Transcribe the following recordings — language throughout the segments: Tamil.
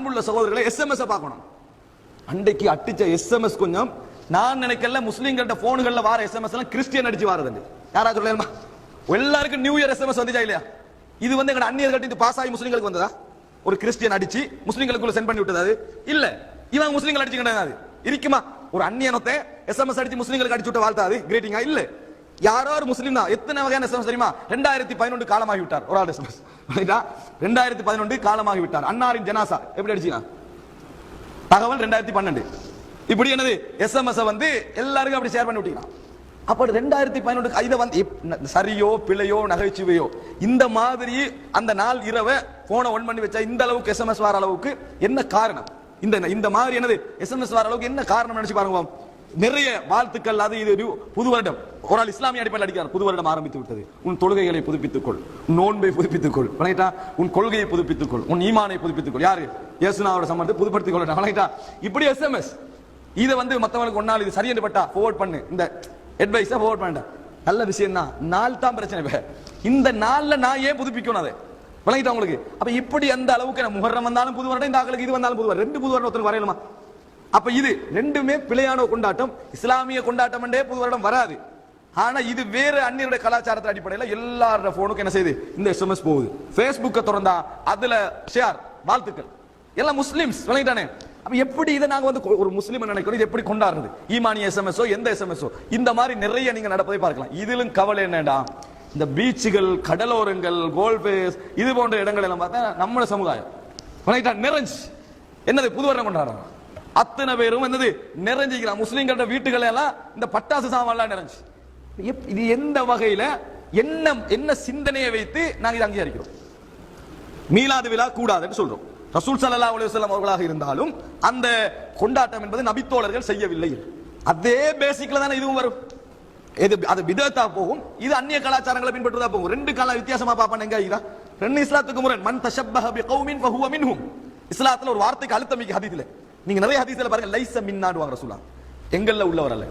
அன்புள்ள சகோதரர்களை எஸ்எம்எஸ் பார்க்கணும். அன்றைக்கு அட்டிச்ச எஸ்எம்எஸ் கொஞ்சம் நான் நினைக்கல முஸ்லீம்கிட்ட போன்கள்ல வார எஸ்எம்எஸ் எல்லாம் கிறிஸ்டியன் அடிச்சு வாரது. யாரா சொல்லலாமா? எல்லாருக்கும் நியூ இயர் எஸ்எம்எஸ் வந்துச்சா இல்லையா? இது வந்து எங்க அந்நியர் கட்டி பாஸ் ஆகி முஸ்லீம்களுக்கு வந்ததா? ஒரு கிறிஸ்டியன் அடிச்சு முஸ்லீம்களுக்குள்ள சென்ட் பண்ணி விட்டது இல்ல. இவன் முஸ்லீம்கள் அடிச்சு கிடையாது இருக்குமா? ஒரு அந்நியனத்தை எஸ்எம்எஸ் அடிச்சு முஸ்லீம்களுக்கு அடிச்சு விட்ட வாழ்த்தாது கிரேட்டிங்கா இல்ல. யாரோ ஒரு முஸ்லீம் தான். எத்தனை வகையான எஸ்எம்எஸ் தெரியுமா? 2011 காலமாகி விட்டார் ஒரு ஆள் எஸ்எம்எஸ். 2011 காலமாகி விட்டார். அன்னாரின் ஜனாசா எப்படி அடிச்சீங்க? தகவல் 2012. இப்படி என்னது எஸ்எம்எஸ் வந்து எல்லாருக்கும் அப்படி ஷேர் பண்ணி விட்டீங்கன்னா அப்படி 2011 இதை வந்து சரியோ பிழையோ நகைச்சுவையோ இந்த மாதிரி அந்த நாள் இரவை போனை ஒன் பண்ணி வச்சா இந்த அளவுக்கு எஸ்எம்எஸ் வர அளவுக்கு என்ன காரணம்? இந்த மாதிரி என்னது எஸ்எம்எஸ் வர அளவுக்கு என்ன காரணம் நினைச்சு பாருங்க. நிறைய வாழ்த்துக்கள். அது இது புது வருடம் ஒரு ஆள் இஸ்லாமிய அடிப்படையில் அடிக்கிறார். புது வருடம் ஆரம்பித்து விட்டது. உன் தொழுகைகளை புதுப்பித்துக்கொள், உன் நோன்பை புதுப்பித்துக்கொள், உன் கொள்கையை புதுப்பித்துக்கொள், உன் ஈமானை புதுப்பித்துக்கொள். யாரு? இயேசுநாதரோட சம்பந்தத்தை புதுப்படுத்திக் கொள்ள. இப்படி எஸ்எம்எஸ் இதை வந்து மற்றவங்களுக்கு ஒன்னால் இது சரியென்று பட்டா ஃபார்வர்ட் பண்ணு. இந்த அட்வைஸை ஃபார்வர்ட் பண்ண நல்ல விஷயம் தான். நாள் தான் பிரச்சனை. இந்த நாள்ல நான் ஏன் புதுப்பிக்கணும் அதை விளங்கிட்டா உங்களுக்கு? அப்ப இப்படி அந்த அளவுக்கு முஹர்ரம் வந்தாலும் புது வருடம், இந்த ஆக்களுக்கு இது வந்தாலும் புது வருடம். ரெண்டு புது வருடம் ஒருத்தருக்கு வரையலுமா? அப்ப இது ரெண்டுமே பிழையான கொண்டாட்டம். இஸ்லாமிய கொண்டாட்டம் என்றே புது வருடம் வராது. ஆனா இது வேற அந்நியருடைய கலாச்சாரத்தின் அடிப்படையில் எல்லாரோட போனுக்கு என்ன செய்யுது? இந்த எஸ்எம்எஸ் போகுது. ஃபேஸ்புக்கை திறந்தா அதுல ஷேர் வாழ்த்துக்கள் எல்லாம் முஸ்லிம்ஸ் விளங்கிட்டானே. அப்ப எப்படி இதை நாங்க வந்து ஒரு முஸ்லீம் நினைக்கிறோம் இது எப்படி கொண்டாடுறது? ஈமானிய எஸ்எம்எஸ்ஓ எந்த எஸ்எம்எஸ்ஓ இந்த மாதிரி நிறைய நீங்க நடப்பதை பார்க்கலாம். இதிலும் கவலை என்னடா, இந்த பீச்சுகள், கடலோரங்கள், கோல்ஃபேஸ் இது போன்ற இடங்கள் எல்லாம் பார்த்தா நம்ம சமுதாயம் நிறைஞ்சு என்னது புது வருடம் கொண்டாடுறாங்க. அத்தனை பேரும் என்னது நிறைஞ்சிக்கிறான். முஸ்லீம்களோட வீட்டுகள் எல்லாம் இந்த பட்டாசு சாமான்லாம் நிறைஞ்சு. இது எந்த வகையில என்ன சிந்தனையை வைத்து நாங்க இதை அங்கீகரிக்கிறோம்? மீலாது விழா கூடாதுன்னு சொல்றோம். ரசூல் ஸல்லல்லாஹு அலைஹி வஸல்லம் அவர்களாக இருந்தாலும் அந்த கொண்டாட்டம் என்பது நபித்தோழர்கள் செய்யவில்லை. அதே பேசிக்ல தானே இதுவும் வரும். அது பிதத்தா போகும், இது அந்நிய கலாச்சாரங்களை பின்பற்றுவதா போகும். ரெண்டு கால வித்தியாசமா பாப்பான். எங்க ஐயா ரெண்டு இஸ்லாத்துக்கு முரண். மன் தஷப்பஹ பிகௌமின் ஃபஹுவ மின்ஹும். இஸ்லாத்துல ஒரு வார்த்தைக்கு அழுத்தம் மிக்க ஹதீஸ்ல நீங்க நிறைய ஹதீஸ்ல பாருங்க, லைஸ மின்னாடுவாங்க ரசூலுல்லாஹ். எங்கள்ல உள்ளவர் அல்ல.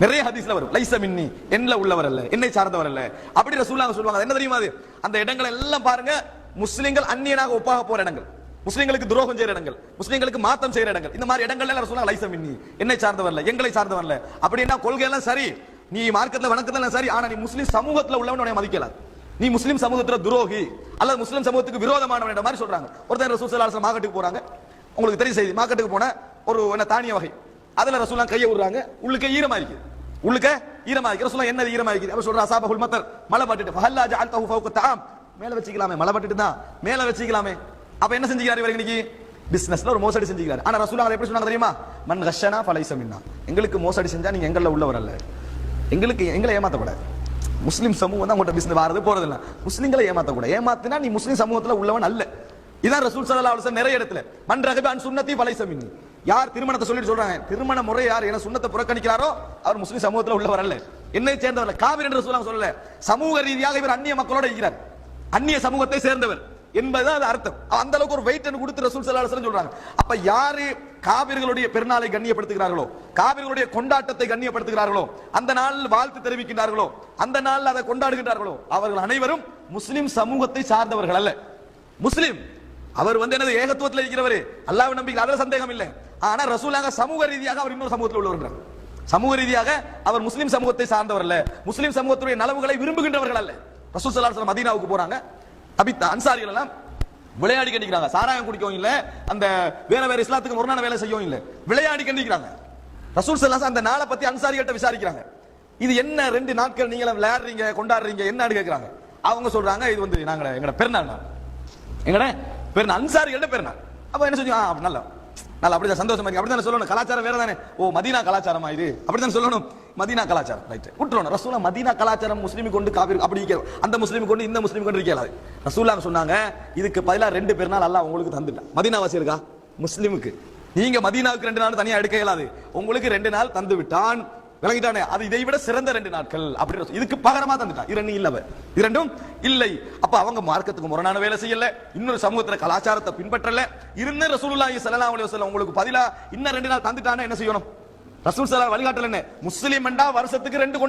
நிறைய ஹதீஸ்ல வரும் லைஸ மின்னி, என்னல உள்ளவர் அல்ல, என்னை சார்ந்தவர் அல்ல. அப்படி ரசூலுல்லாஹ் சொல்லுவாங்க. என்ன தெரியுமா? அது அந்த இடங்கள் எல்லாம் பாருங்க, முஸ்லிம்கள் அந்நியனாக ஒப்பாக போற இடங்கள், முஸ்லிம்களுக்கு துரோகம் செய்யற இடங்கள், முஸ்லிம்களுக்கு மாத்தம் செய்யற இடங்கள், இந்த மாதிரி இடங்கள் எல்லாம் ரசூலுல்லாஹ் லைஸ மின்னி, என்னை சார்ந்தவர் அல்ல, எங்களை சார்ந்தவர் அல்ல. அப்படின்னா கொள்கை எல்லாம் சரி, நீ மார்க்கத்துல வணக்கத்துல சரி, ஆனா நீ முஸ்லிம் சமூகத்துல உள்ளவனை மதிக்கல, நீ முஸ்லிம் சமூகத்துல துரோகி அல்லது முஸ்லிம் சமூகத்துக்கு விரோதமானவன் என்ற மாதிரி சொல்றாங்க. ஒருத்தர் ரசூல் ஸல்லல்லாஹு அலைஹி வஸல்லம் மார்க்கெட்டுக்கு போறாங்க. உங்களுக்கு தெரியும் செய்தி, மார்க்கெட்டுக்கு போன ஒரு தானிய வகை, அதுல ரசூலுல்லாஹ் கையை விடுறாங்க, உள்ளுக்க ஈரமா இருக்கு, உள்ளுக்க ஈரமா இருக்கு. ரசூலுல்லாஹ் என்ன ஈரமா இருக்கு? அப்ப சொல்ற அஸாபஹுல் மத்தர், மழை பட்டுட்டு, ஃபஹல்லா ஜஅல்தஹு ஃபௌக தஆம், மேல வச்சிக்கலாமே, மழை பட்டுட்டு தான் மேல வச்சிக்கலாமே. அப்ப என்ன செஞ்சுக்கிறாரு இவர்? இன்னைக்கு பிசினஸ்ல ஒரு மோசடி செஞ்சுக்கிறாரு. ஆனா ரசூலுல்லாஹ் எப்படி சொன்னாங்க தெரியுமா? மன் கஷனா ஃபலைஸ மின்னா. எங்களுக்கு மோசடி செஞ்சா நீங்க எங்கள்ல உள்ளவர் அல்ல. எங்களை ஏமாத்தக்கூடாது. முஸ்லிம் சமூகம் தான் உங்கள்கிட்ட பிசினஸ் வாரது போறது இல்லை. முஸ்லிம்களை ஏமாத்தக்கூடாது. ஏமாத்தினா நீ முஸ்லிம் சமூகத்துல உள்ளவன் அல்ல. இதான் ரசூல் ஸல்லல்லாஹு அலைஹி வஸல்லம் நிறைய இடத்துல மன் ரகிப அன் சுன்னதி ஃபலைஸ மின்னி. யார் திருமணத்தை சொல்லிட்டு சொல்றாங்க, திருமண முறை யார் என சுன்னத்தை புறக்கணிக்கிறாரோ அவர் முஸ்லிம் சமூகத்துல உள்ளவர் அல்ல, என்னை சேர்ந்தவர். காபிர் என்று ரசூலுல்லாஹ் சொல்லல, சமூக ரீதியாக இவர் அந்நிய மக்களோட இருக்கிறார், அந்நிய சமூகத்தை சேர்ந்தவர் என்பது அது அர்த்தம். அந்த அளவுக்கு ஒரு வெயிட் கொடுத்து ரசூல் ஸல்லல்லாஹு அலைஹி வஸல்லம் சொல்றாங்க. அப்ப யாரு காபிர்களுடைய பெருநாளை கண்ணியப்படுத்துகிறார்களோ, காபிர்களுடைய கொண்டாட்டத்தை கண்ணியப்படுத்துகிறார்களோ, அந்த நாளில் வாழ்த்து தெரிவிக்கின்றார்களோ, அந்த நாளில் அதை கொண்டாடுகின்றார்களோ, அவர்கள் அனைவரும் முஸ்லிம் சமூகத்தை சார்ந்தவர்கள் அல்ல. முஸ்லிம் அவர் வந்து என்னது ஏகத்துவத்தில் இருக்கிறவர், அல்லாஹ்வை நம்பிக்கை, அதுல சந்தேகம் இல்லை. ஆனா ரசூலுல்லாஹ் சமூக ரீதியாக அவர் இன்னொரு சமூகத்தில் உள்ளவர். சமூக ரீதியாக அவர் முஸ்லிம் சமூகத்தை சார்ந்தவர் அல்ல, முஸ்லிம் சமூகத்துடைய நலவுகளை விரும்புகின்றவர்கள் அல்ல. ரசூல் ஸல்லல்லாஹு அலைஹி வஸல்லம் மதீனாவுக்கு போறாங்க. அன்சாரிகள் எல்லாம் விளையாடி கண்டிக்கிறாங்க. சாராயம் குடிக்கவும் இல்ல, அந்த வேற இஸ்லாத்துக்கு முரணான வேலை செய்யவும் இல்ல, விளையாடி கண்டிக்கிறாங்க. ரசூல் ஸல்லல்லாஹு அலைஹி வஸல்லம் அந்த நாளை பத்தி அன்சாரிகள்ட்ட விசாரிக்கிறாங்க. இது என்ன 2 நாட்கள் நீங்க விளையாடுறீங்க, கொண்டாடுறீங்க, என்னன்னு கேட்கிறாங்க. அவங்க சொல்றாங்க, இது வந்து எங்கட பெருநாள், எங்கட பெருநாள், அன்சாரிகள்ட்ட பெருநாள். அப்ப என்ன சொல்லுங்க, நல்லா நல்லா அப்படிதான் சந்தோஷமா இருக்கு, அப்படிதான் சொல்லணும். கலாச்சாரம் வேற தானே. ஓ மதீனா கலாச்சாரமா இது, அப்படிதான் சொல்லணும். மதீனா கலாச்சாரம் ரைட் விட்டுறணும். ரசூலுல்லாஹ் மதீனா கலாச்சாரம் முஸ்லிம் கொண்டு காபிர் அப்படி இருக்கிறோம், அந்த முஸ்லிம் கொண்டு இந்த முஸ்லிம் கொண்டு இருக்கலாது. ரசூலுல்லாஹ் சொன்னாங்க, இதுக்கு பதிலா 2 பெருநாள் அல்லாஹ் உங்களுக்கு தந்துட்டான். மதீனா வாசி இருக்கா முஸ்லிமுக்கு, நீங்க மதீனாவுக்கு 2 நாள் தனியா எடுக்க இயலாது, உங்களுக்கு 2 நாள் தந்து விட்டான். விளங்கிட்டானே, அது இதை விட சிறந்த 2 நாட்கள் அப்படி இதுக்கு பகரமா தந்துட்டான். இரண்டும் இல்லை. அப்ப அவங்க மார்க்கத்துக்கு முரணான வேலை செய்யல, இன்னொரு சமூகத்துல கலாச்சாரத்தை பின்பற்றல, இருந்த ரசூலுல்லாஹி ஸல்லல்லாஹு அலைஹி வஸல்லம் உங்களுக்கு பதிலா இன்னும் 2 நாள் தந்துட்டானே என்ன செய்யணும்? ரசூல் ஸல்லல்லாஹு வழிகாட்டல என்ன? முஸ்லிம் என்றா வருஷத்துக்கு 2